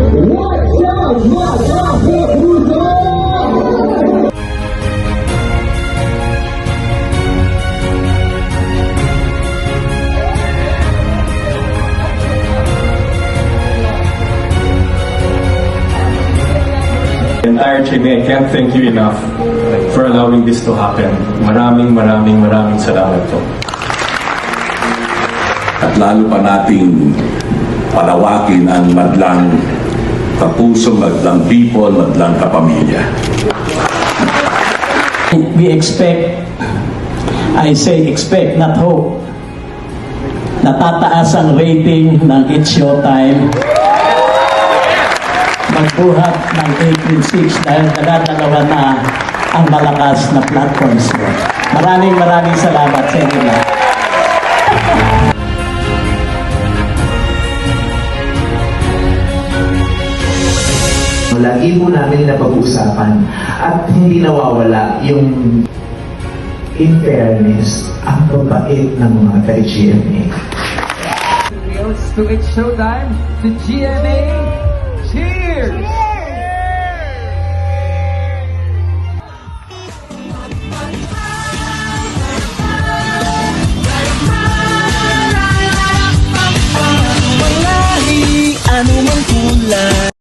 Watch out, Puso! Entire Chime, I can't thank you enough for allowing this to happen. Maraming salamat po. At lalo pa nating palawakin ang madlang kapuso, madlang people, madlang kapamilya. We expect, I say expect, not hope, na tataas ang rating ng It's Showtime. Magbuhat ng April 6 dahil dala-dalawa na ang malakas na platforms mo. Maraming salamat sa inyo lahat. Lagi po namin napag-uusapan at hindi nawawala yung in fairness, ang babait ng mga taga-GMA. To It's Showtime, to GMA, cheers!